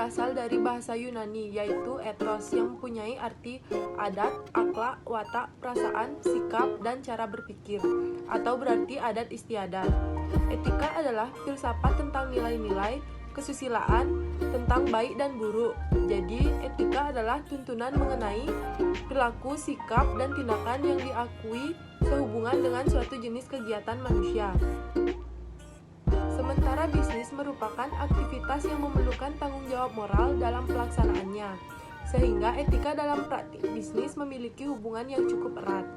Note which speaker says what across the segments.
Speaker 1: berasal dari bahasa Yunani, yaitu ethos, yang mempunyai arti adat, akhlak, watak, perasaan, sikap, dan cara berpikir, atau berarti adat istiadat. Etika adalah filsafat tentang nilai-nilai, kesusilaan, tentang baik dan buruk. Jadi, etika adalah tuntunan mengenai perilaku, sikap, dan tindakan yang diakui sehubungan dengan suatu jenis kegiatan manusia. Sementara bisnis merupakan aktivitas yang memerlukan tanggung jawab moral dalam pelaksanaannya, sehingga etika dalam praktik bisnis memiliki hubungan yang cukup erat.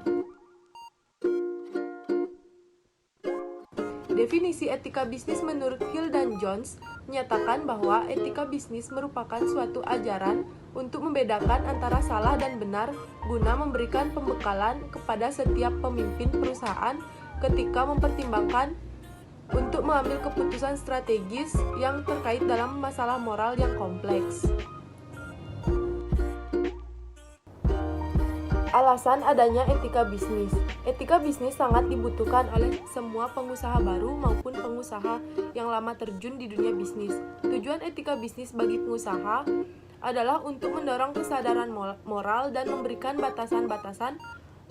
Speaker 1: Definisi etika bisnis menurut Hill dan Jones menyatakan bahwa etika bisnis merupakan suatu ajaran untuk membedakan antara salah dan benar guna memberikan pembekalan kepada setiap pemimpin perusahaan ketika mempertimbangkan untuk mengambil keputusan strategis yang terkait dalam masalah moral yang kompleks. Alasan adanya etika bisnis. Etika bisnis sangat dibutuhkan oleh semua pengusaha baru maupun pengusaha yang lama terjun di dunia bisnis. Tujuan etika bisnis bagi pengusaha adalah untuk mendorong kesadaran moral dan memberikan batasan-batasan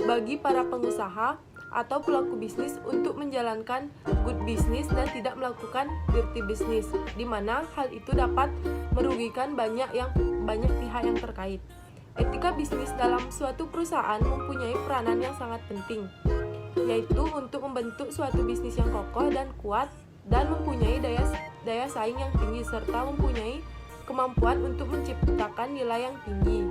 Speaker 1: bagi para pengusaha atau pelaku bisnis untuk menjalankan good business dan tidak melakukan dirty business, di mana hal itu dapat merugikan banyak pihak yang terkait. Etika bisnis dalam suatu perusahaan mempunyai peranan yang sangat penting, yaitu untuk membentuk suatu bisnis yang kokoh dan kuat dan mempunyai daya saing yang tinggi serta mempunyai kemampuan untuk menciptakan nilai yang tinggi.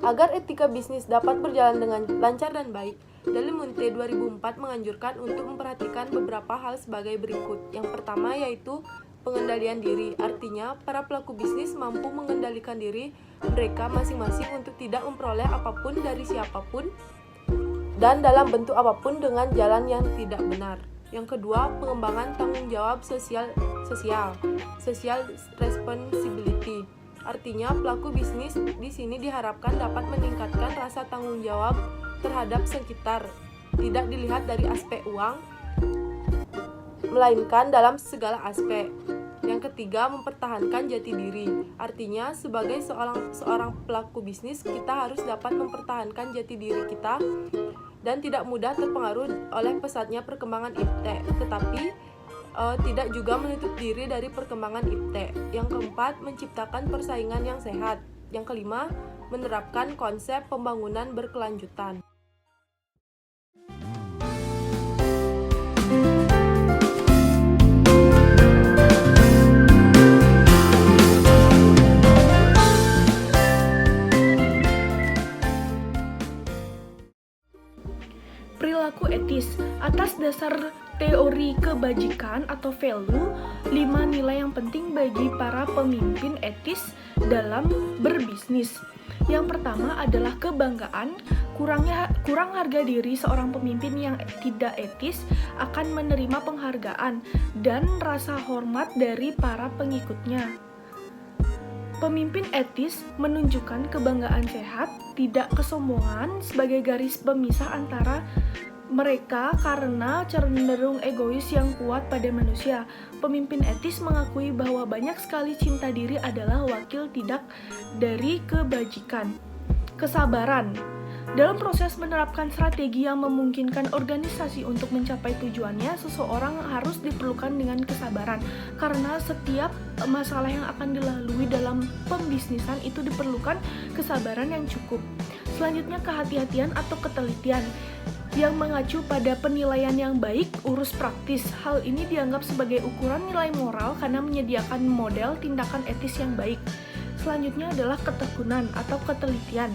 Speaker 1: Agar etika bisnis dapat berjalan dengan lancar dan baik, Del Monte 2004 menganjurkan untuk memperhatikan beberapa hal sebagai berikut. Yang pertama yaitu pengendalian diri, artinya para pelaku bisnis mampu mengendalikan diri mereka masing-masing untuk tidak memperoleh apapun dari siapapun dan dalam bentuk apapun dengan jalan yang tidak benar. Yang kedua, pengembangan tanggung jawab social responsibility. Artinya, pelaku bisnis di sini diharapkan dapat meningkatkan rasa tanggung jawab terhadap sekitar, tidak dilihat dari aspek uang, melainkan dalam segala aspek. Yang ketiga, mempertahankan jati diri. Artinya, sebagai seorang pelaku bisnis, kita harus dapat mempertahankan jati diri kita dan tidak mudah terpengaruh oleh pesatnya perkembangan iptek, tetapi tidak juga menutup diri dari perkembangan iptek. Yang keempat, menciptakan persaingan yang sehat. Yang kelima, menerapkan konsep pembangunan berkelanjutan.
Speaker 2: Perilaku etis. Atas dasar teori kebajikan atau value, 5 nilai yang penting bagi para pemimpin etis dalam berbisnis. Yang pertama adalah kebanggaan. Kurang harga diri seorang pemimpin yang tidak etis akan menerima penghargaan dan rasa hormat dari para pengikutnya. Pemimpin etis menunjukkan kebanggaan sehat, tidak kesombongan sebagai garis pemisah antara mereka karena cenderung egois yang kuat pada manusia. Pemimpin etis mengakui bahwa banyak sekali cinta diri adalah wakil tidak dari kebajikan. Kesabaran. Dalam proses menerapkan strategi yang memungkinkan organisasi untuk mencapai tujuannya, seseorang harus diperlukan dengan kesabaran, karena setiap masalah yang akan dilalui dalam pembisnisan itu diperlukan kesabaran yang cukup. Selanjutnya, kehati-hatian atau ketelitian yang mengacu pada penilaian yang baik, urus praktis. Hal ini dianggap sebagai ukuran nilai moral karena menyediakan model tindakan etis yang baik. Selanjutnya adalah ketekunan atau ketelitian.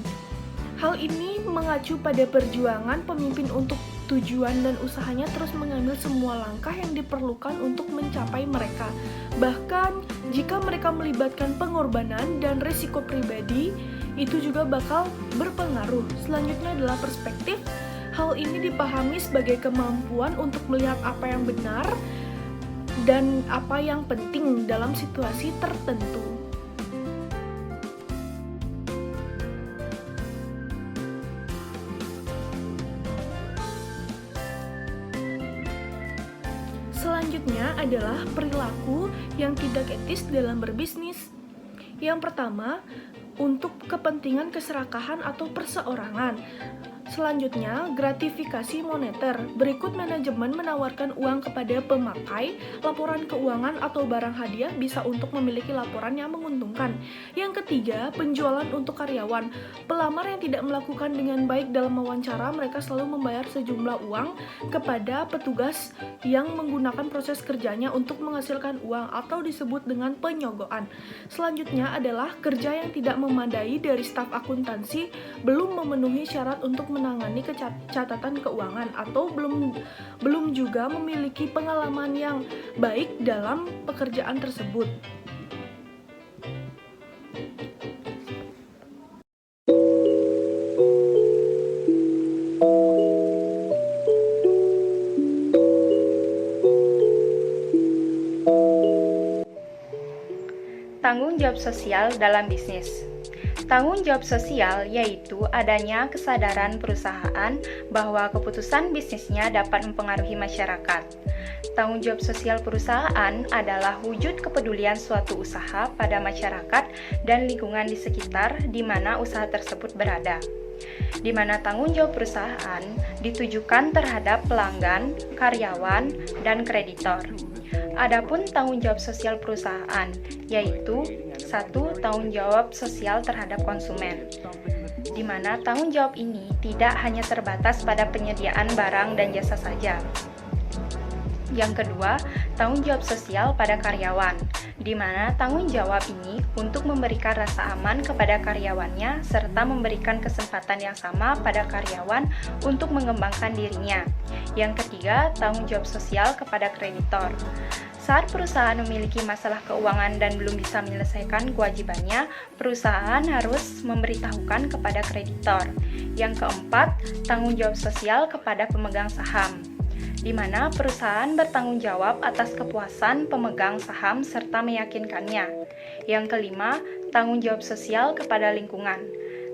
Speaker 2: Hal ini mengacu pada perjuangan pemimpin untuk tujuan dan usahanya terus mengambil semua langkah yang diperlukan untuk mencapai mereka. Bahkan jika mereka melibatkan pengorbanan dan risiko pribadi, itu juga bakal berpengaruh. Selanjutnya adalah perspektif. Hal ini dipahami sebagai kemampuan untuk melihat apa yang benar dan apa yang penting dalam situasi tertentu. Selanjutnya adalah perilaku yang tidak etis dalam berbisnis. Yang pertama, untuk kepentingan keserakahan atau perseorangan. Selanjutnya, gratifikasi moneter. Berikut manajemen menawarkan uang kepada pemakai. Laporan keuangan atau barang hadiah bisa untuk memiliki laporan yang menguntungkan. Yang ketiga, penjualan untuk karyawan. Pelamar yang tidak melakukan dengan baik dalam wawancara, mereka selalu membayar sejumlah uang kepada petugas yang menggunakan proses kerjanya untuk menghasilkan uang atau disebut dengan penyogokan. Selanjutnya adalah kerja yang tidak memadai dari staf akuntansi, belum memenuhi syarat untuk menangani catatan keuangan atau belum juga memiliki pengalaman yang baik dalam pekerjaan tersebut.
Speaker 3: Tanggung jawab sosial dalam bisnis. Tanggung jawab sosial yaitu adanya kesadaran perusahaan bahwa keputusan bisnisnya dapat mempengaruhi masyarakat. Tanggung jawab sosial perusahaan adalah wujud kepedulian suatu usaha pada masyarakat dan lingkungan di sekitar di mana usaha tersebut berada. Di mana tanggung jawab perusahaan ditujukan terhadap pelanggan, karyawan, dan kreditor. Adapun tanggung jawab sosial perusahaan yaitu 1. Tanggung jawab sosial terhadap konsumen, di mana tanggung jawab ini tidak hanya terbatas pada penyediaan barang dan jasa saja. Yang kedua, tanggung jawab sosial pada karyawan, di mana tanggung jawab ini untuk memberikan rasa aman kepada karyawannya serta memberikan kesempatan yang sama pada karyawan untuk mengembangkan dirinya. Yang ketiga, tanggung jawab sosial kepada kreditor. Saat perusahaan memiliki masalah keuangan dan belum bisa menyelesaikan kewajibannya, perusahaan harus memberitahukan kepada kreditor. Yang keempat, tanggung jawab sosial kepada pemegang saham, di mana perusahaan bertanggung jawab atas kepuasan pemegang saham serta meyakinkannya. Yang kelima, tanggung jawab sosial kepada lingkungan.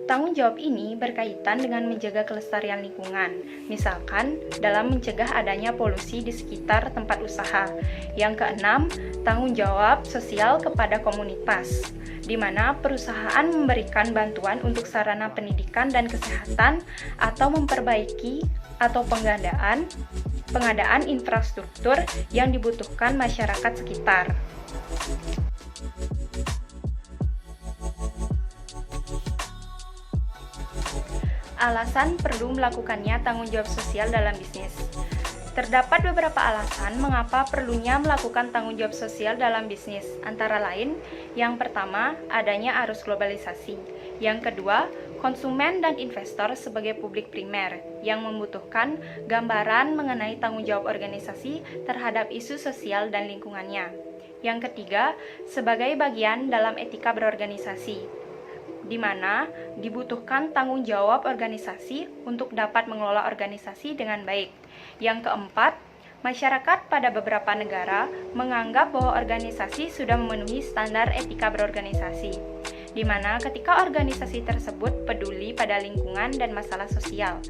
Speaker 3: Tanggung jawab ini berkaitan dengan menjaga kelestarian lingkungan, misalkan dalam mencegah adanya polusi di sekitar tempat usaha. Yang keenam, tanggung jawab sosial kepada komunitas, di mana perusahaan memberikan bantuan untuk sarana pendidikan dan kesehatan atau memperbaiki atau pengadaan infrastruktur yang dibutuhkan masyarakat sekitar. Alasan perlu melakukannya tanggung jawab sosial dalam bisnis. Terdapat beberapa alasan mengapa perlunya melakukan tanggung jawab sosial dalam bisnis. Antara lain, yang pertama, adanya arus globalisasi. Yang kedua, konsumen dan investor sebagai publik primer yang membutuhkan gambaran mengenai tanggung jawab organisasi terhadap isu sosial dan lingkungannya. Yang ketiga, sebagai bagian dalam etika berorganisasi, di mana dibutuhkan tanggung jawab organisasi untuk dapat mengelola organisasi dengan baik. Yang keempat, masyarakat pada beberapa negara menganggap bahwa organisasi sudah memenuhi standar etika berorganisasi, di mana ketika organisasi tersebut peduli pada lingkungan dan masalah sosial.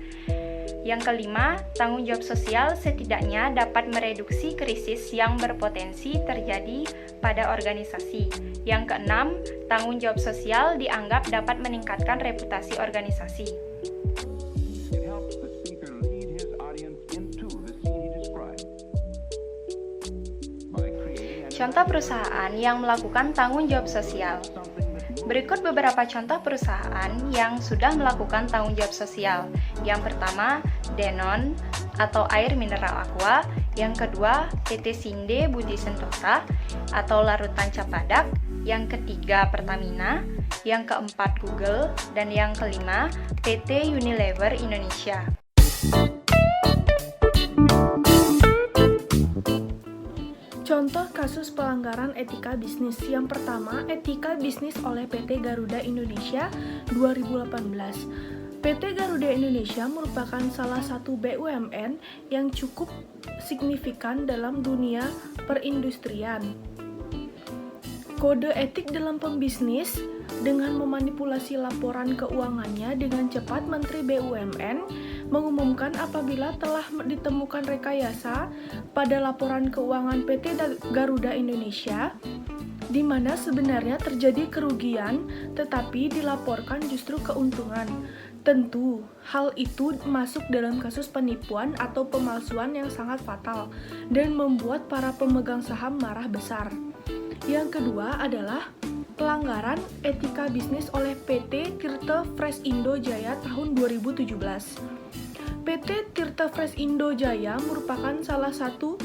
Speaker 3: Yang kelima, tanggung jawab sosial setidaknya dapat mereduksi krisis yang berpotensi terjadi pada organisasi. Yang keenam, tanggung jawab sosial dianggap dapat meningkatkan reputasi organisasi. Contoh perusahaan yang melakukan tanggung jawab sosial. Berikut beberapa contoh perusahaan yang sudah melakukan tanggung jawab sosial. Yang pertama, Denon atau air mineral aqua. Yang kedua, PT Sinde Budi Sentosa atau larutan Capadak. Yang ketiga, Pertamina. Yang keempat, Google. Dan yang kelima, PT Unilever Indonesia.
Speaker 2: Contoh kasus pelanggaran etika bisnis. Yang pertama, etika bisnis oleh PT Garuda Indonesia 2018. PT Garuda Indonesia merupakan salah satu BUMN yang cukup signifikan dalam dunia perindustrian. Kode etik dalam pembisnis dengan memanipulasi laporan keuangannya dengan cepat, Menteri BUMN mengumumkan apabila telah ditemukan rekayasa pada laporan keuangan PT Garuda Indonesia, di mana sebenarnya terjadi kerugian tetapi dilaporkan justru keuntungan. Tentu, hal itu masuk dalam kasus penipuan atau pemalsuan yang sangat fatal dan membuat para pemegang saham marah besar. Yang kedua adalah pelanggaran etika bisnis oleh PT Tirta Fresh Indo Jaya tahun 2017. PT Tirta Fresh Indo Jaya merupakan salah satu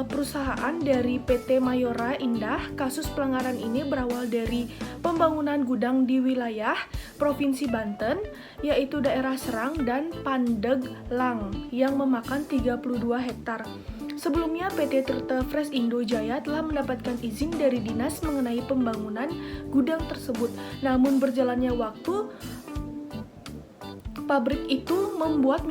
Speaker 2: perusahaan dari PT Mayora Indah. Kasus pelanggaran ini berawal dari pembangunan gudang di wilayah Provinsi Banten, yaitu daerah Serang dan Pandeglang yang memakan 32 hektar. Sebelumnya, PT Tirta Fresh Indo Jaya telah mendapatkan izin dari dinas mengenai pembangunan gudang tersebut. Namun berjalannya waktu, pabrik itu membuat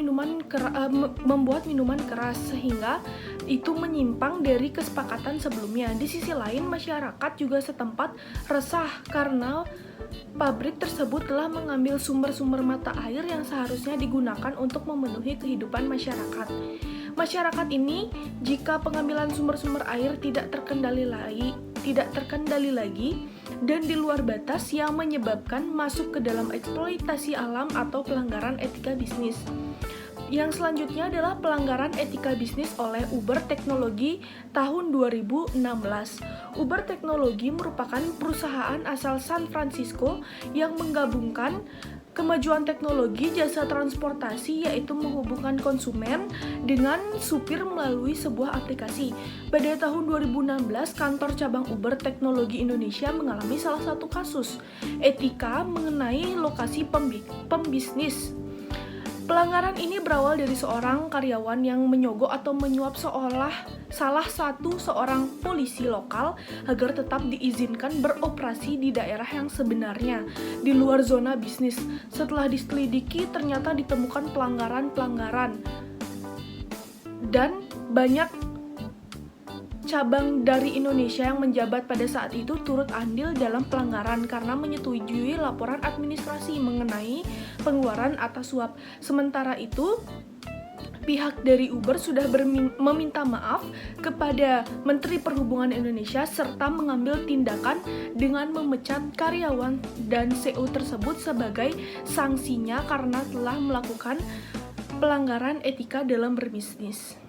Speaker 2: minuman keras sehingga itu menyimpang dari kesepakatan sebelumnya. Di sisi lain, masyarakat juga setempat resah karena pabrik tersebut telah mengambil sumber-sumber mata air yang seharusnya digunakan untuk memenuhi kehidupan masyarakat. Masyarakat ini, jika pengambilan sumber-sumber air tidak terkendali lagi dan di luar batas yang menyebabkan masuk ke dalam eksploitasi alam atau pelanggaran etika bisnis. Yang selanjutnya adalah pelanggaran etika bisnis oleh Uber Teknologi tahun 2016. Uber Teknologi merupakan perusahaan asal San Francisco yang menggabungkan kemajuan teknologi jasa transportasi, yaitu menghubungkan konsumen dengan supir melalui sebuah aplikasi. Pada tahun 2016, kantor cabang Uber Teknologi Indonesia mengalami salah satu kasus etika mengenai lokasi pembisnis. Pelanggaran ini berawal dari seorang karyawan yang menyogok atau menyuap salah satu seorang polisi lokal agar tetap diizinkan beroperasi di daerah yang sebenarnya, di luar zona bisnis. Setelah diselidiki, ternyata ditemukan pelanggaran dan banyak cabang dari Indonesia yang menjabat pada saat itu turut andil dalam pelanggaran karena menyetujui laporan administrasi mengenai pengeluaran atas suap. Sementara itu, pihak dari Uber sudah meminta maaf kepada Menteri Perhubungan Indonesia serta mengambil tindakan dengan memecat karyawan dan CEO tersebut sebagai sanksinya karena telah melakukan pelanggaran etika dalam berbisnis.